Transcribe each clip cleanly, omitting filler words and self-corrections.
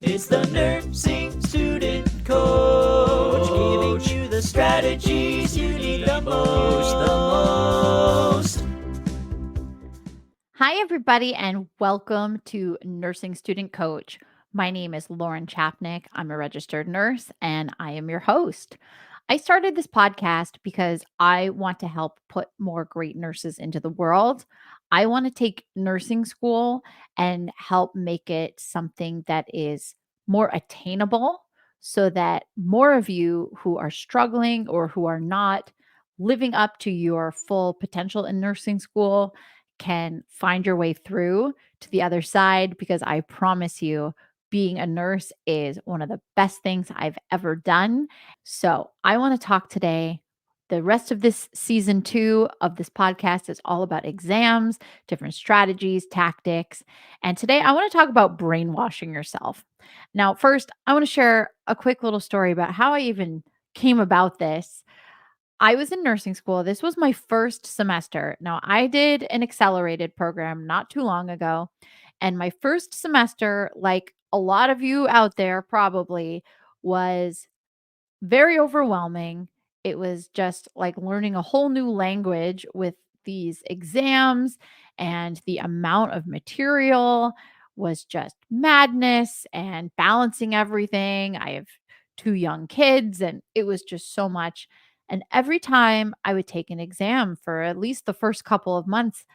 It's the nursing student coach, giving you the strategies you need the most. Hi, everybody, and welcome to Nursing Student Coach. My name is Lauren Chapnick. I'm a registered nurse, and I am your host. I started this podcast because I want to help put more great nurses into the world. I want to take nursing school and help make it something that is more attainable so that more of you who are struggling or who are not living up to your full potential in nursing school can find your way through to the other side, because I promise you, being a nurse is one of the best things I've ever done. So, I want to talk today. The rest of this season 2 of this podcast is all about exams, different strategies, tactics. And today I want to talk about brainwashing yourself. Now, first, I want to share a quick little story about how I even came about this. I was in nursing school. This was my first semester. Now, I did an accelerated program not too long ago. And my first semester, like a lot of you out there probably, was very overwhelming. It was just like learning a whole new language with these exams, and the amount of material was just madness and balancing everything. I have two young kids, and it was just so much. And every time I would take an exam for at least the first couple of months,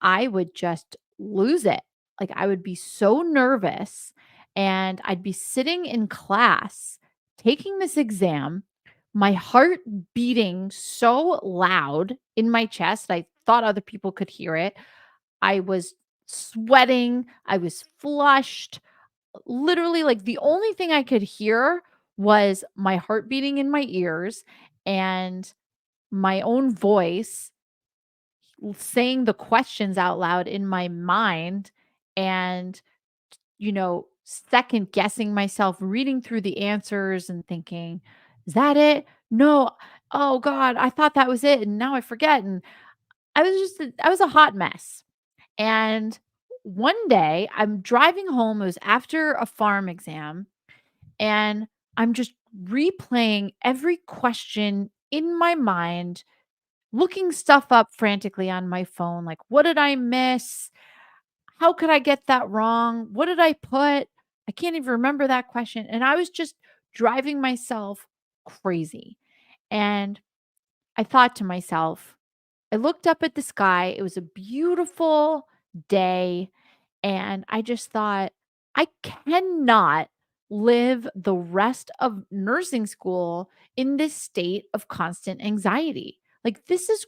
I would just lose it. Like, I would be so nervous, and I'd be sitting in class taking this exam, my heart beating so loud in my chest, I thought other people could hear it. I was sweating, I was flushed. Literally, like, the only thing I could hear was my heart beating in my ears and my own voice saying the questions out loud in my mind, and second guessing myself, reading through the answers and thinking, is that it? No. Oh god, I thought that was it and now I forget. And I was a hot mess. And one day I'm driving home. It was after a farm exam, and I'm just replaying every question in my mind, looking stuff up frantically on my phone, like, what did I miss? How could I get that wrong? What did I put? I can't even remember that question. And I was just driving myself crazy. And I thought to myself, I looked up at the sky. It was a beautiful day. And I just thought, I cannot live the rest of nursing school in this state of constant anxiety. Like, this is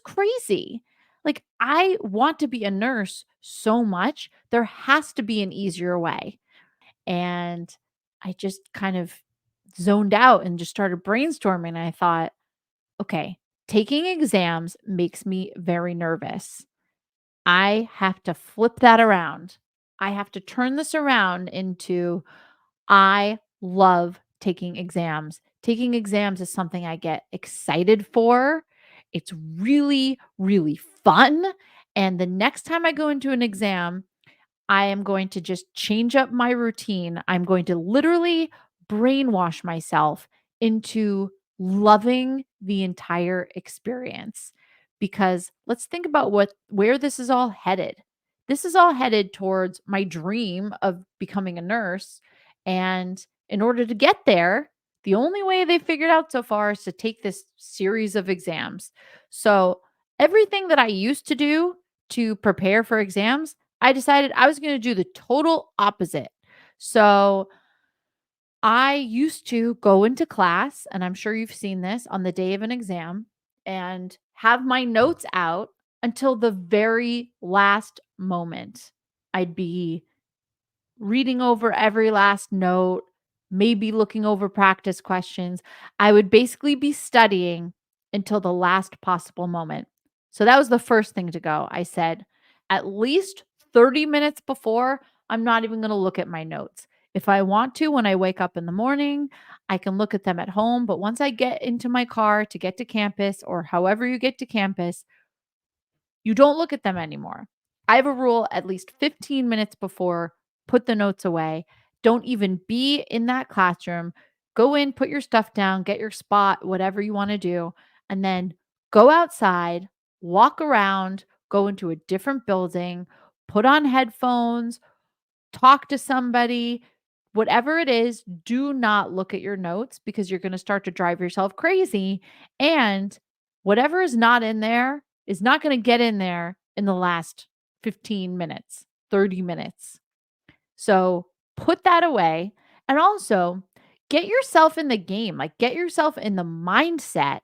crazy. Like, I want to be a nurse so much. There has to be an easier way. And I just kind of zoned out and just started brainstorming. And I thought, okay, taking exams makes me very nervous. I have to flip that around. I have to turn this around into, I love taking exams. Taking exams is something I get excited for. It's really, really fun. And the next time I go into an exam, I am going to just change up my routine. I'm going to literally brainwash myself into loving the entire experience. Because let's think about where this is all headed. This is all headed towards my dream of becoming a nurse. And in order to get there, the only way they figured out so far is to take this series of exams. So, everything that I used to do to prepare for exams, I decided I was gonna do the total opposite. So, I used to go into class, and I'm sure you've seen this, on the day of an exam, and have my notes out until the very last moment. I'd be reading over every last note, maybe looking over practice questions. I would basically be studying until the last possible moment. So that was the first thing to go. I said, at least 30 minutes before, I'm not even going to look at my notes. If I want to, when I wake up in the morning, I can look at them at home. But once I get into my car to get to campus, or however you get to campus, you don't look at them anymore. I have a rule: at least 15 minutes before, put the notes away. Don't even be in that classroom. Go in, put your stuff down, get your spot, whatever you want to do, and then go outside, walk around, go into a different building, put on headphones, talk to somebody, whatever it is, do not look at your notes because you're going to start to drive yourself crazy. And whatever is not in there is not going to get in there in the last 15 minutes, 30 minutes. So put that away and also get yourself in the game, like get yourself in the mindset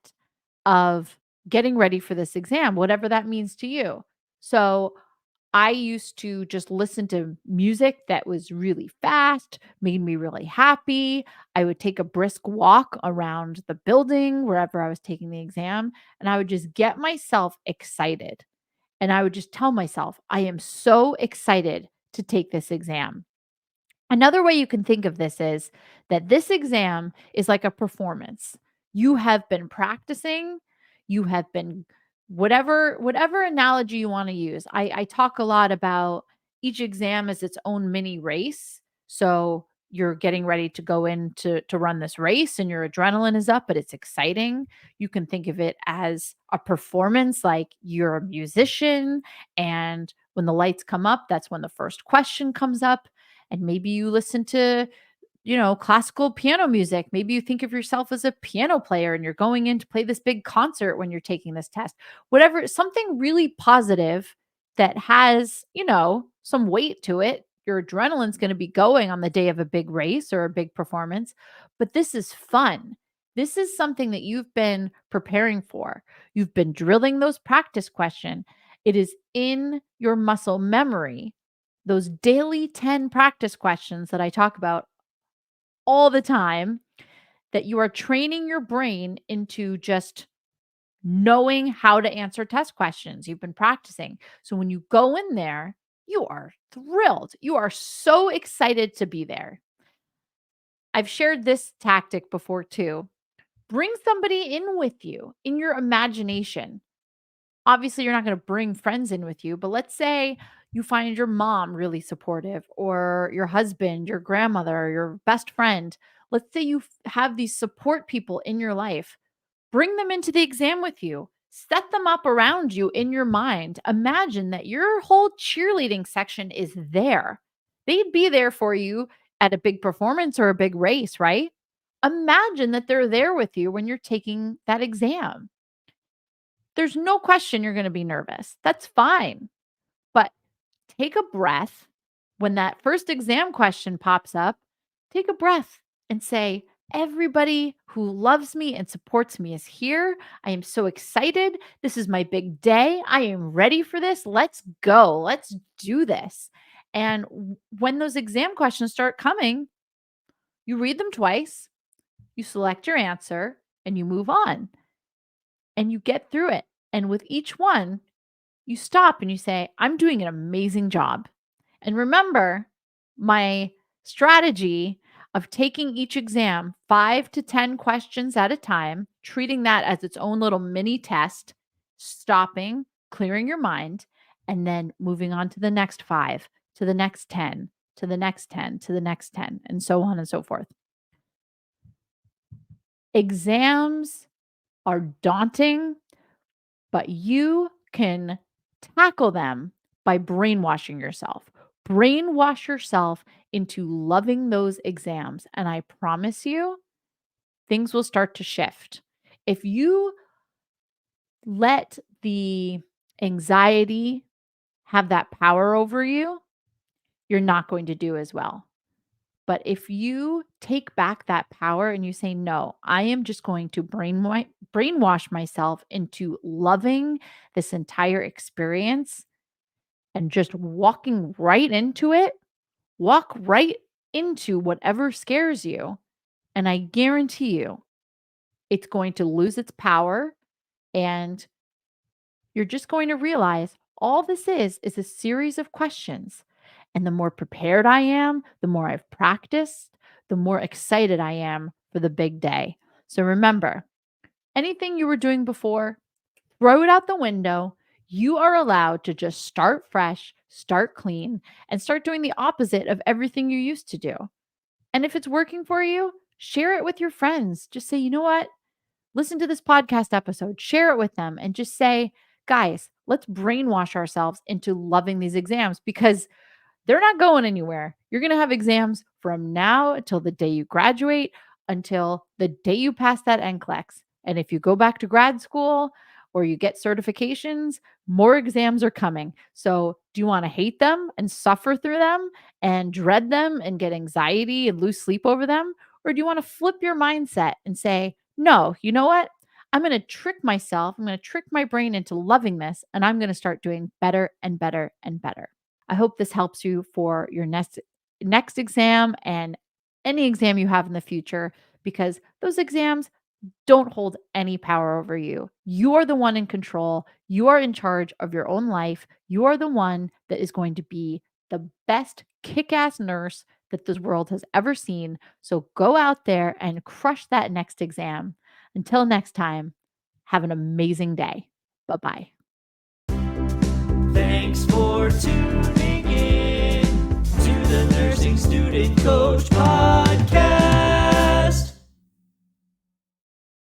of getting ready for this exam, whatever that means to you. So I used to just listen to music that was really fast, made me really happy. I would take a brisk walk around the building wherever I was taking the exam, and I would just get myself excited. And I would just tell myself, I am so excited to take this exam. Another way you can think of this is that this exam is like a performance. You have been practicing, you have been whatever analogy you want to use. I talk a lot about each exam as its own mini race. So you're getting ready to go in to run this race and your adrenaline is up, but it's exciting. You can think of it as a performance, like you're a musician, and when the lights come up, that's when the first question comes up, and maybe you listen to, classical piano music. Maybe you think of yourself as a piano player and you're going in to play this big concert when you're taking this test. Whatever, something really positive that has, some weight to it. Your adrenaline's going to be going on the day of a big race or a big performance, but this is fun. This is something that you've been preparing for. You've been drilling those practice questions. It is in your muscle memory, those daily 10 practice questions that I talk about all the time, that you are training your brain into just knowing how to answer test questions. You've been practicing. So when you go in there, you are thrilled. You are so excited to be there. I've shared this tactic before too. Bring somebody in with you in your imagination. Obviously, you're not going to bring friends in with you, but let's say you find your mom really supportive, or your husband, your grandmother, your best friend. Let's say you have these support people in your life. Bring them into the exam with you. Set them up around you in your mind. Imagine that your whole cheerleading section is there. They'd be there for you at a big performance or a big race, right? Imagine that they're there with you when you're taking that exam. There's no question you're going to be nervous. That's fine. But take a breath. When that first exam question pops up, take a breath and say, everybody who loves me and supports me is here. I am so excited. This is my big day. I am ready for this. Let's go. Let's do this. And when those exam questions start coming, you read them twice, you select your answer, and you move on and you get through it. And with each one, you stop and you say, I'm doing an amazing job. And remember my strategy of taking each exam 5 to 10 questions at a time, treating that as its own little mini test, stopping, clearing your mind, and then moving on to the next 5, to the next 10, to the next 10, to the next 10, and so on and so forth. Exams are daunting, but you can tackle them by brainwashing yourself. Brainwash yourself into loving those exams. And I promise you, things will start to shift. If you let the anxiety have that power over you, you're not going to do as well. But if you take back that power and you say, no, I am just going to brainwash myself into loving this entire experience and just walking right into it, walk right into whatever scares you. And I guarantee you, it's going to lose its power. And you're just going to realize all this is a series of questions. And the more prepared I am, the more I've practiced, the more excited I am for the big day. So remember, anything you were doing before, throw it out the window. You are allowed to just start fresh, start clean, and start doing the opposite of everything you used to do. And if it's working for you, share it with your friends. Just say, you know what? Listen to this podcast episode, share it with them, and just say, guys, let's brainwash ourselves into loving these exams because they're not going anywhere. You're going to have exams from now until the day you graduate, until the day you pass that NCLEX. And if you go back to grad school or you get certifications, more exams are coming. So, do you want to hate them and suffer through them and dread them and get anxiety and lose sleep over them? Or do you want to flip your mindset and say, no, you know what? I'm going to trick myself. I'm going to trick my brain into loving this, and I'm going to start doing better and better and better. I hope this helps you for your next exam and any exam you have in the future, because those exams don't hold any power over you. You are the one in control. You are in charge of your own life. You are the one that is going to be the best kick-ass nurse that this world has ever seen. So go out there and crush that next exam. Until next time, have an amazing day. Bye-bye. Thanks for tuning in to the Nursing Student Coach Podcast.